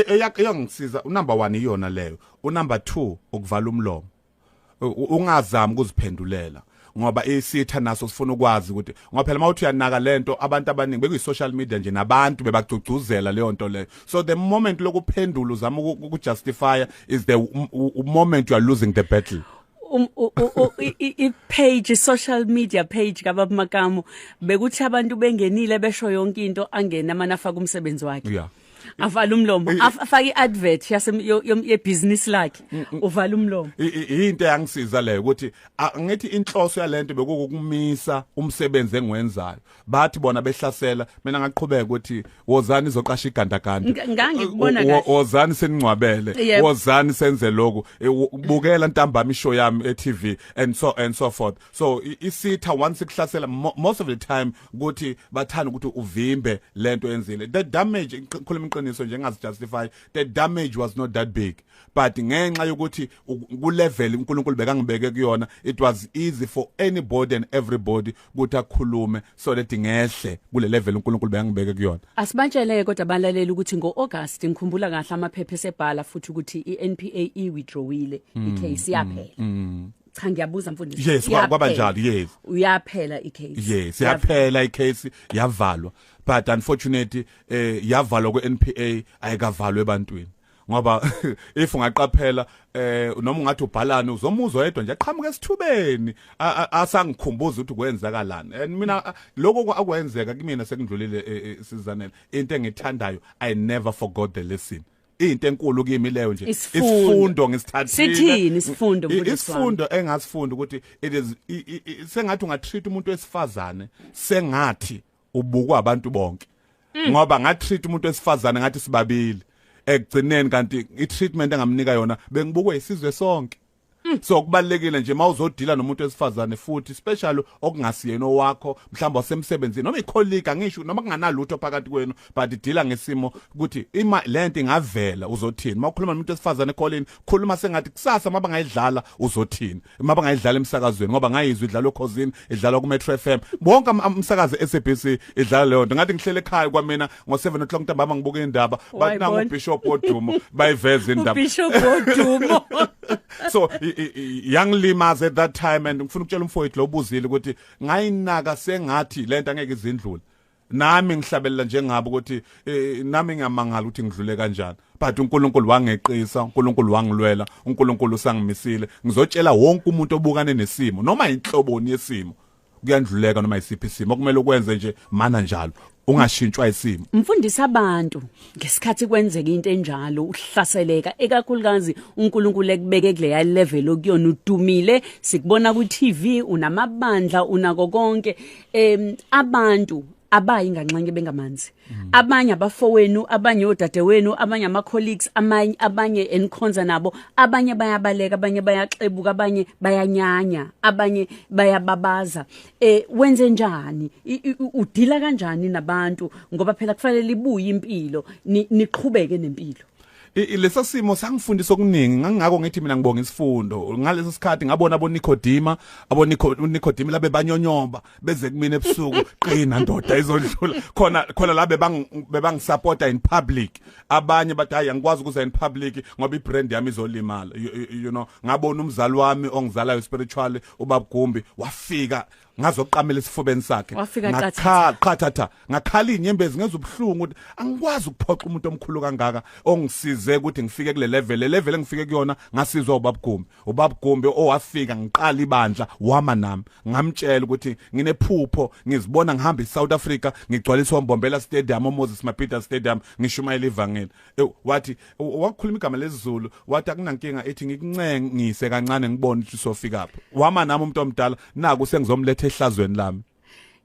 eyangisiza unumber 1 iyona leyo. Unumber 2 ukuvala umlomo. Ungazami ukuziphendulela ngoba isitha naso sifuna ukwazi ukuthi ngoba phela mawuthi uyanaka lento abantu abaningi beku social media nje nabantu bebagcugcuzela leyo nto leyo. So the moment lokuphendula uzama ukujustify is the moment you are losing the battle. I-page, social media page kababa Mokam bekuthi abantu bengenile besho yonke into angena manafaka umsebenzi wakhe. Yeah. avala umlomo afaka iadvert yebusiness lakhe uvala umlomo into yangisiza leyo ukuthi ngithi inhloso yalento bekukumisa umsebenzi engiwenzayo bathi bona behlasela mina ngaqhubeka ukuthi wozani izoqasha igandaganda ngangikubona kahle wozani seningcwabele wozani senze lokho bukela ntambama ishow yami e-TV and so forth so isitha onceikuhlasela most of the time ukuthi bathanda ukuthi uvimbe lento enzile the damage ngikhuluma iqiniso nje ngazijustify the damage was not that big but ngenxa yokuthi ku level uNkulunkulu bekangibeke kuyona it was easy for anybody and everybody ukuthi akhulume so that ngehle kule level uNkulunkulu bekangibeke kuyona asibatshele kodwa balalela ukuthi ngo-August ngikhumbula kahle amaphepha esebhala futhi ukuthi iNPA withdrawile icase yaphela cha ngiyabuza mfundisi yes kwabanjalo yes uyaphela icase yes yaphela icase yavalwa but unfortunately yavalwa kweNPA ayikavalwe ebantwini ngoba if ungaqaphela noma ungathi ubhalani uzomuzwa yedwa nje aqhamuka esithubeni asangikhumbuza ukuthi kwenzakalani and mina lokho akwenzeka kimi sekundlulile sizanele into engithandayo I never forgot the lesson into enkulu kimi leyo nje isifundo ngisithathile sithini isifundo isifundo engasifunda ukuthi it is sengathi ungatreat umuntu wesifazane sengathi ubukwa abantu bonke ngoba ngatreat umuntu wesifazane ngathi sibabili ekugcineni kanti i-treatment engamnika yona bengibukwe isizwe sonke so kubalekile nje mawuzodila nomuntu wesifazane futhi especially okungasiyena owakho mhlawumbe wasemsebenzini noma icolleague angisho noma kunganalutho phakathi kwenu but idila ngesimo ukuthi lento ingavela uzothini mawukhuluma nomuntu wesifazane ekoleni khuluma sengathi kusasa maba ngayidlala uzothini maba ngayidlala emsakazweni ngoba ngayizwe idlala ekhosini idlala ku Metro FM bonke umsakazi SABC idlala leyo nto ngathi ngihlele ekhaya kwamina ngo7 o'clock ntambama ngibuka indaba bathi nangu Bishop Odumo bayiveza indaba Bishop Odumo so yangilimaza at that time and ngifuna ukutshela umfowethu lo ubuzile ukuthi ngayinaka sengathi lento angeke izindlule nami ngihlabelela njengabo ukuthi nami ngiyamangala ukuthi ngidlule kanjani but uNkulunkulu wangeqisa uNkulunkulu wangilwela uNkulunkulu usangimisile ngizotshela wonke umuntu obukane nesimo noma inhloboni yesimo kuyandluleka noma isiphi isimo kumele ukwenze nje mana njalo ungashintshwa isimo mfundisa abantu ngesikhathi kwenzeka into enjalo uhlaseleka ekakhulukazi uNkulunkulu ekubeke kule level okuyona udumile sikubona ku TV unamabandla unako konke abantu abayi nganxenye bengamanzi abanye abafowenu abanye odadewenu abanye ama colleagues abanye enkhonza nabo abanye bayabaleka abanye bayaxebuka abanye bayanyanya abanye bayababaza wenze njani udila kanjani nabantu ngoba phela kufanele libuye impilo niqhubeke nempilo lesa simo sangifundisa okuningi ngangako ngithi mina ngibonga isifundo ngaleso sikhathi ngabona Nicodima labe banyonyomba beze kumina ebusuku qina ndoda izodlula khona la bebangisupporta in public abanye bathi hayi angikwazi ukuza in public ngoba ibrand yami izolimala you know ngabona umzali wami ongizalayo spiritually ubaba Gumbi wafika ngazoqamela isifubeni sakhe ngakhathatha ngakhala inyembezi ngezubhlungu ukuthi angikwazi ukuphoqa umuntu omkhulu kangaka ongisize ukuthi ngifike kule level engifike kuyona ngasizwa ubaba Gumbi owafika ngiqala ibandla wama nami ngamtshela ukuthi nginephupho ngizibona ngihamba eSouth Africa ngigcwalisa uMbombela Stadium uMoses Mapida Stadium ngishumayela ivangeli wathi wakhuluma igama lesizulu wathi akunankinga ethi ngikuncengise kancane ngibone ukuthi sofika lapho wama nami umuntu omdala naku sengizomletha ehlazweni lami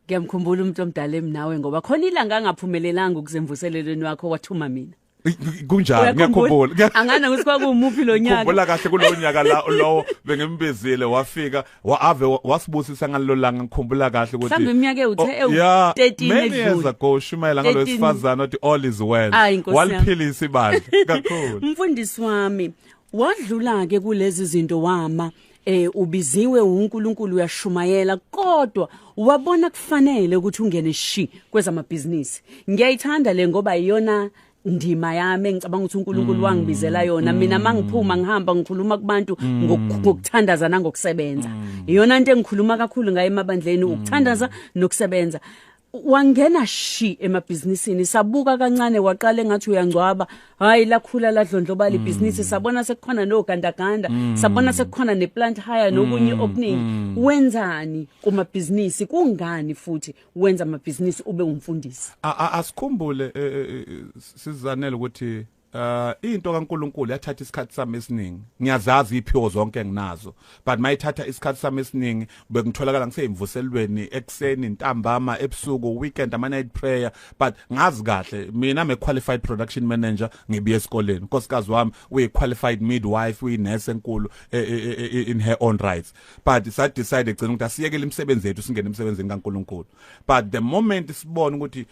ngiyamkhumbula umuntu omdala emnawe ngoba khona ilanga angaphumelelanga ukuzemvuselelweni wakho wathuma mina kunjani ngiyakhumbula angana ukuthi kwakumuphi lo nyaka ngikhumbula kahle kulo nyaka lo bengimbizile wafika ave wasibusisa ngalelo langa ngikhumbula kahle ukuthi mhlawumbe iminyaka ewu13 edlule go shumayela ngalosifazana ukuthi all is well waliphilisa ibandla kakhulu mfundisi wami wadlula ke kulezi zinto wama ubiziwe uNkulunkulu uyashumayela kodwa wabona kufanele ukuthi ungene shi kwezamabhizinisi ngiyayithanda le ngoba iyona ndima yami ngicabanga ukuthi uNkulunkulu wangibizela yona mina mangiphuma ngihamba ngikhuluma kubantu ngokuthandaza nangokusebenza iyona into engikhuluma kakhulu ngaye emabandleni ukuthandaza nokusebenza wangena shi emabhizinisini sabuka kancane waqala engathi uyangcwaba hayi lakhula ladlondloba libhizinisi sabona sekukhona nogandaganda sabona sekukhona neplant hire nokunye okuningi wenzani kumabhizinisi kungani futhi wenza amabhizinisi ube umfundisi asikhumbule sizanele ukuthi into kaNkuluNkulu yathatha isikhathi sami esiningi ngiyazazi iphiwo zonke enginazo but mayithatha isikhathi sami esiningi bekutholakala ngiseyimvuselweni ekseni ntambama ebusuku weekend ama night prayer but ngazi kahle mina I'm a qualified production manager ngibiye esikoleni nkosikazi wami uyi qualified midwife uyi nurse enkulu in her own rights but sa decide egcina ukuthi asiyekele imisebenzi yethu singene emsebenzini kaNkuluNkulu but the moment sibona ukuthi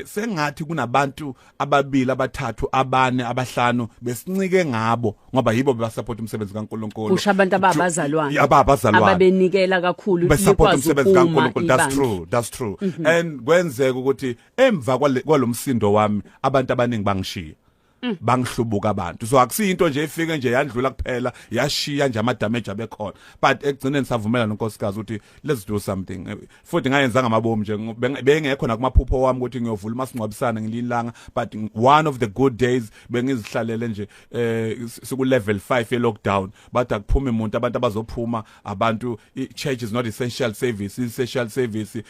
sengathi kunabantu ababili abathathu abane abahlanu besincike ngabo ngoba yibo bebasupport umsebenzi kaNkuluNkulu kusho abantu ababazalwane ababazalwane abebenikela kakhulu besupport umsebenzi kaNkuluNkulu that's true and kwenzeka ukuthi emva kwalomsindo wami abantu abaningi bangishiya bangihlubuka abantu so akusinto nje ifike nje yandlula kuphela yashiya nje ama damage abekhona but ekugcineni savumela nonkosikazi ukuthi let's do something futhi ngayenza ngamabomu nje bengekho nakumaphupho wami ukuthi ngiyovula masingcwabisana ngililanga but one of the good days bengizihlalele nje siku level 5 ye lockdown but akuphuma umuntu abantu abazophuma abantu church is not essential service essential service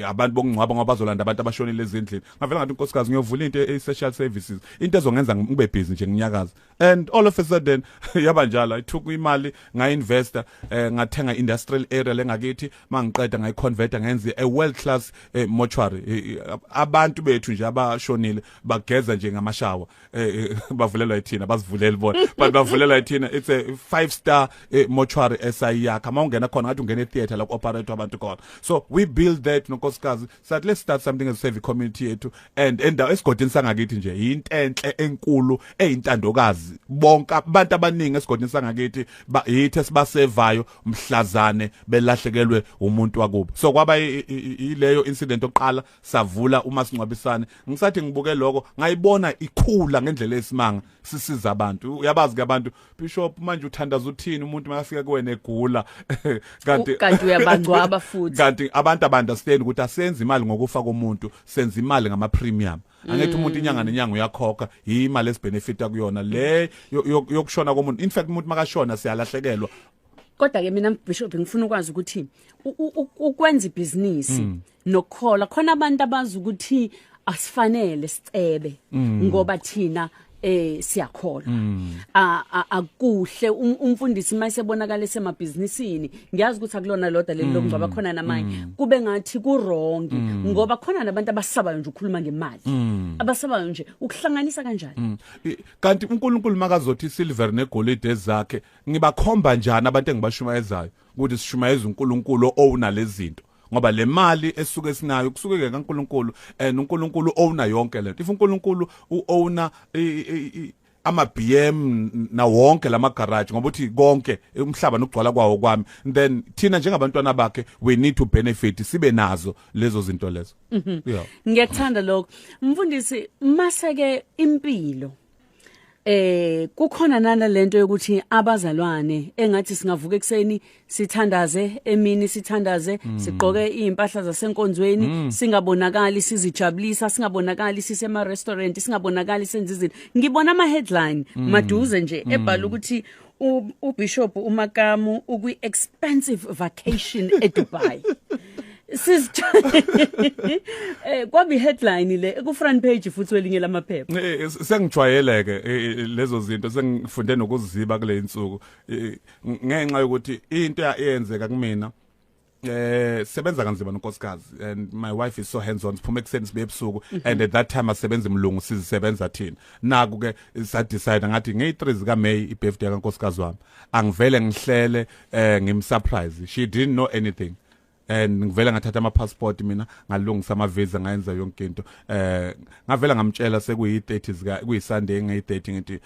abantu bokungcwaba ngoba bazolanda abantu abashonile ezindlini ngavela ngathi unkosikazi ngiyovula into essential services into ezongenza ngibe busy nje nginyakaza and all of a sudden yaba njalo I took imali ngainvesta ngathenga industrial area lengakithi mangiqeda ngayiconverta ngenze a world class mortuary abantu bethu nje abashonile bageza nje ngamashawa bavulelwa yithina basivulele bona but bavulelwa yithina it's a 5-star mortuary esayakha mawungena khona ngathi ungena etheater la operate abantu khona so we build that nonkosikazi said let's start something as a service community yethu and esigodini sangakithi nje into enhle enkulu eyintandokazi bonke abantu abaningi esigodini sangakithi yithi esibasevayo mhlazane belahlekelwe umuntu wakubo so kwaba ileyo incident oqala savula uma singcwabisane ngisathi ngibuke lokho ngayibona ikhula ngendlela esimanga sisiza abantu uyabazi ke abantu bishop manje uthandaza uthini umuntu makafika kuwena egula kanti uyabangcwaba futhi kanti abantu understand ukuthi asenze imali ngokufa komuntu senza imali ngama premium angithi umuntu inyanga nenyanga uyakhokha imali esibenefita kuyona le yokushona komuntu in fact umuntu makashona siyalahlekelwa kodwa ke mina bishop ngifuna ukwazi ukuthi ukwenza ibusiness nokukhola khona abantu abazi ukuthi asifanele sicebe ngoba thina siyakhola akuhle umfundisi mayisebonakala esemabhizinisini ngiyazi ukuthi akulona lodwa leli lokungcwaba khona namanye kube ngathi kurongi ngoba khona nabantu abasabayo nje ukukhuluma ngemali abasabayo nje ukuhlanganisa kanjani kanti uNkulunkulu makazothi silver negolide ezakhe ngibakhomba njani abantu engibashumayezayo ukuthi sishumayeza uNkulunkulu owuna lezinto ngoba le mali esuke sinayo kusuke ke kaNkulunkulu and uNkulunkulu owna yonke lento if uNkulunkulu uowna ama BM na wonke lama garage ngoba uthi konke umhlaba nokugcwala kwawo kwami then thina njengabantwana bakhe we need to benefit sibe nazo lezo zinto lezo yeah ngiyakthanda lokho mfundisi maseke impilo kukhona nana lento yokuthi abazalwane engathi singavuka ekseni sithandaze emini sithandaze sigqoke impahla zasenkonzweni singabonakali sizijabulisa singabonakali sisema restaurant singabonakali senza izinto ngibona ama headline maduze nje ebhala ukuthi uBishop uMakamu ukwi expensive vacation eDubai kwabi headline le ku front page futhi welinye lamaphepha sengijwayeleke lezo zinto sengifunde nokuziziba kule insuku ngenxa yokuthi into eyenzeka kumina sebenza kanzima nonkosikazi and my wife is so hands on siphuma ekseni sibe ebusuku and at that time asebenza imlungu sizisebenza thina naku ke sa decide ngathi nge3 zika May ibirthday kankosikazi wami angivele ngihlele ngimsurprise she didn't know anything and ngivela ngathatha ama passport mina ngalungisa ama visa ngayenza yonke into ngavela ngamtshela sekuyi30 zika kuyi Sunday ngeyi30 ngithi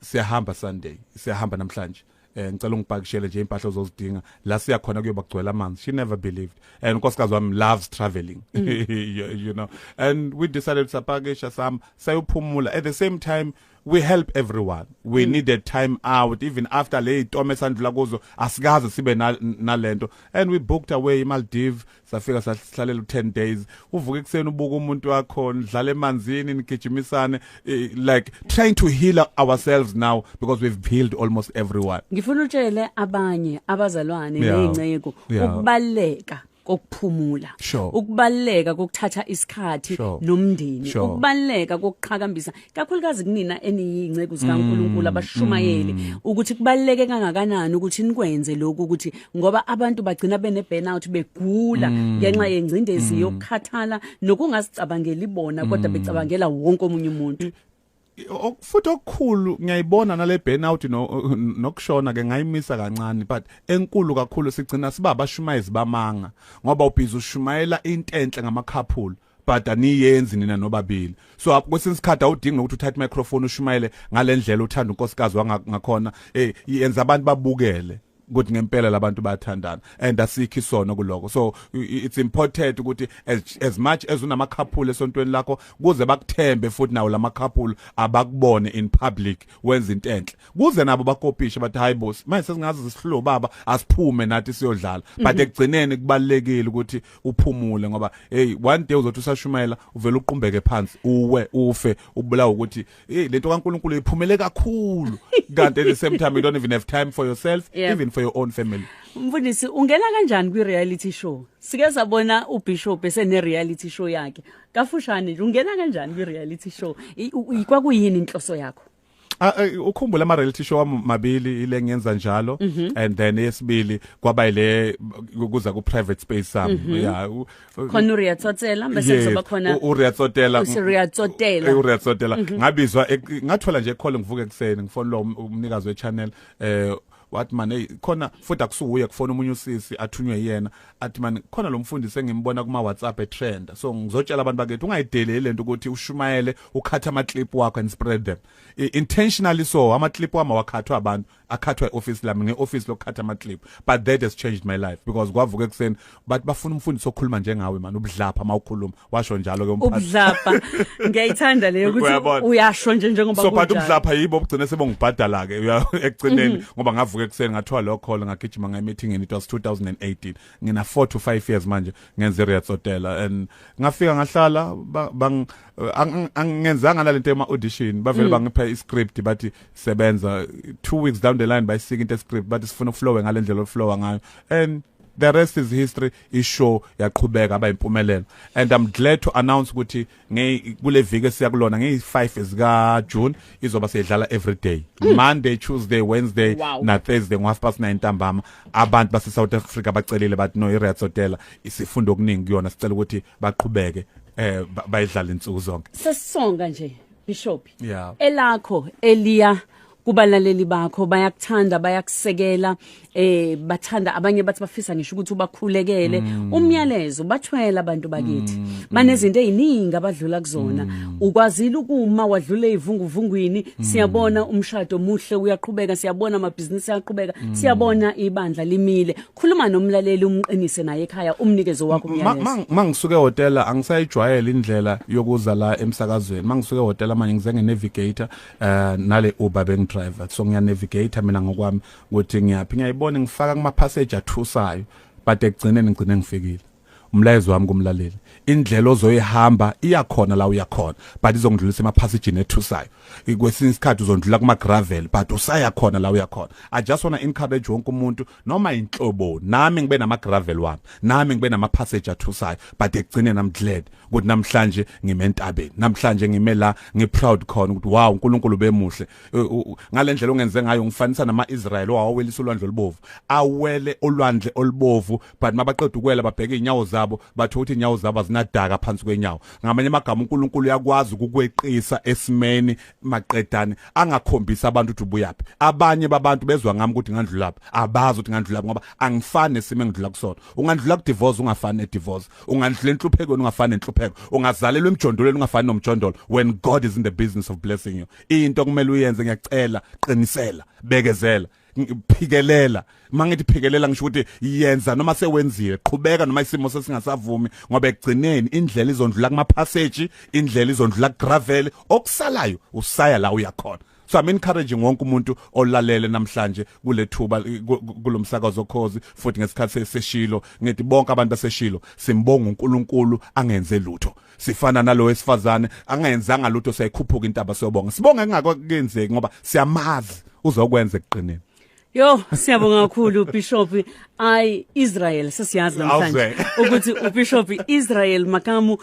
siyahamba Sunday siyahamba namhlanje ngicela ungipakishele nje impahla ozozidinga la siya khona kuyoba kugcwela amanzi she never believed and unkosikazi wami loves traveling you know and we decided to pakisha some sayophumula at the same time we help everyone. We needed time out, even after late Thomas andlula kuzo asikaze sibe nalento, and we booked away Maldives. Safika sahlalela 10 days. Uvuka ekseni ubuka umuntu wakho ndlala emanzini nigijimisane, like trying to heal ourselves now because we've healed almost everyone. Ngifuna utshele abanye abazalwane nezinceko ukubaleka kokuphumula, ukubaleka kokuthatha isikhathi nomndeni, ukubaleka kokuqhakambisa kakhulukazi kunina eniyinceke zikaNkulunkulu abashumayeli ukuthi kubaleke kangakanani ukuthi nikwenze lokhu, ukuthi ngoba abantu bagcina bene burnout begula ngenxa yengcindezi yokukhathala nokungazicabangeli bona kodwa becabangela wonke omunye umuntu. Futhi okukhulu ngiyayibona nale burnout nokushona ke ngayimisa kancane, but enkulu kakhulu sigcina siba abashumayezi bamanga ngoba ubhizi ushumayela into enhle ngamakhaphulo but aniyenzi nina nobabili. So kwesinye isikhathi awudingi ukuthi uthathe microphone ushumayele ngalendlela uthanda unkosikazi wangakhona yenza abantu babukele ukuthi ngempela labantu bayathandana and asikho isono kuloko. So it's important ukuthi as much as unamakhaphula esontweni lakho kuze bakuthembe futhi nawo lamakhaphula abakubone in public wenza into enhle, kuze nabo bakopishe bathi hayi boss manje sesingazi sihlo baba asiphume nathi siyodlala. But ekugcineni kubalekile ukuthi uphumule ngoba hey one day uzothi usashumayela uvela uqumbeke phansi uwe ufe ubulawa ukuthi lento kaNkulunkulu iphumele kakhulu kanti at the same time you don't even have time for yourself, even for your own family. Mfundisi ungena kanjani kwi reality show? Sike sabona uBishop esene reality show yakhe. Kafushane nje ungena kanjani kwi reality show? Kwakuyini inhloso yakho? Ukhumbula ama reality show amabili ile ngiyenza njalo, and then yesibili kwaba ile kuza ku private space sami. Khona uRiyatsotela bese kuzoba khona uRiyatsotela ngabizwa ngathola nje call ngivuke ekseni ngifona lo umnikazi we channel wathi man hey khona futhi akusuye kufona umunye usisi athunywe yena athi man khona lo mfundisi engimbona kuma WhatsApp etrend, so ngizotshela abantu bakithi ungayideleli lento ukuthi ushumayele ukhatha ama clip wakho and spread them intentionally. So ama clip wami wakhathwa abantu akhathwa eoffice lami ngeoffice lokukhatha ama clip, but that has changed my life because kwavuka ekseni but bafuna umfundisi okhuluma njengawe man ubudlapha mawukhuluma washo njalo ke umphathi ubudlapha. Ngiyayithanda leyo ukuthi uyasho nje njengoba kunjalo. So but ubudlapha yibo obugcina sebongibhadala ke ekugcineni ngoba ngavuka ekseni ngathola lo call ngagijima ngai meeting it was 2018 ngina 4 to 5 years manje ngenze Riyatsotela and ngafika ngahlala angenzanga nalento ema audition bavele bangipha iscript bathi sebenza 2 weeks down the line by seeking the script but sifuna uflow ngalendlela oflow ngayo, and the rest is history. Ishow yaqhubeka aba impumelelo, and I'm glad to announce ukuthi kule viki siyakulona nge5 ezika June izoba siyadlala every day, Monday, Tuesday, Wednesday na Thursday ngo9:30 ntambama. Abantu base South Africa bacelile bathi no iRiyatsotela isifundo okuningi kuyona, sicela ukuthi baqhubeke bayidlala insuku zonke. Sesonga nje Bishop, elakho Elia kubalaleli bakho bayakuthanda bayakusekela, bathanda abanye bathi bafisa ngisho ukuthi ubakhulekele umyalezo bathwela abantu bakithi banezinto eziningi abadlula kuzona. Ukwazile ukuma wadlula ezivunguvungwini, siyabona umshado muhle uyaqhubeka, siyabona amabhizinisi ayaqhubeka, siyabona ibandla limile. Khuluma nomlaleli umqinise naye ekhaya umnikezo wakho umyalezo. Mangisuke hotel angisayijwayela indlela yokuza la emsakazweni. Mangisuke hotel manje ngize ngenavigator nale Uber driver, so ngiya navigate mina ngokwami ukuthi ngiyaphi ngiyayibona ngifaka kuma passage athusayo, but ekugcineni ngigcine ngifikile. Umlayezo wami kumlaleli indlela ozoyihamba iyakhona la uyakhona, but izongidlulisa ema passage ethusayo. Kwesinye isikhathi uzondlula kuma gravel but usaya khona la uyakhona. I just want to encourage wonke umuntu noma inhlobo nami ngibe nama gravel wami, nami ngibe nama passage athusayo, but ekugcineni I'm glad ukuthi namhlanje ngime entabeni, namhlanje ngime la ngiproud khona ukuthi wow uNkulunkulu bemuhle. Ngalendlela ongenze ngayo ngifanisa nama Israel owawelisa ulwandle olubovu, awele olwandle olubovu, but mabaqeda ukwela babheke inyawo zabo batho ukuthi inyawo zabo zinadaka phansi kwenyawo. Ngamanye amagama uNkulunkulu uyakwazi ukukweqisa esimeni maqedane angakhombisa abantu ukuthi ubuyaphi. Abanye babantu bezwa ngami ukuthi ngandlula lapha, abazi ukuthi ngandlula lapha ngoba angifani nesimo engidlula kusona. Ungandlula ku divorce ungafani ne divorce, ungandlula enhluphekweni ungafani nenhlupheko, ungazalelwa emjondolweni ungafani nomjondolo. When God is in the business of blessing you, into kumele uyenze ngiyacela qinisela bekezela phikelela mangithi phikelela ngisho ukuthi yenza noma sewenzile qhubeka noma isimo sesingasavumi ngoba ekugcineni indlela izondlula kuma passage indlela izondlula gravel okusalayo usaya la uyakhona. So I'm encouraging wonke umuntu olalele namhlanje kule thuba kulomsakazo Ukhozi futhi ngesikhathi sesishilo ngithi bonke abantu baseshilo simbonga uNkulunkulu angenze lutho. Sifana nalo wesifazane angenzanga lutho sayikhuphuka intaba siyobonga. Sibonga engakenzeki ngoba siyamazi uzokwenza ekuqineni. Yo, siyabonga kakhulu Bishop Israel sesiyazi namhlanje ukuthi uBishop Israel Makamu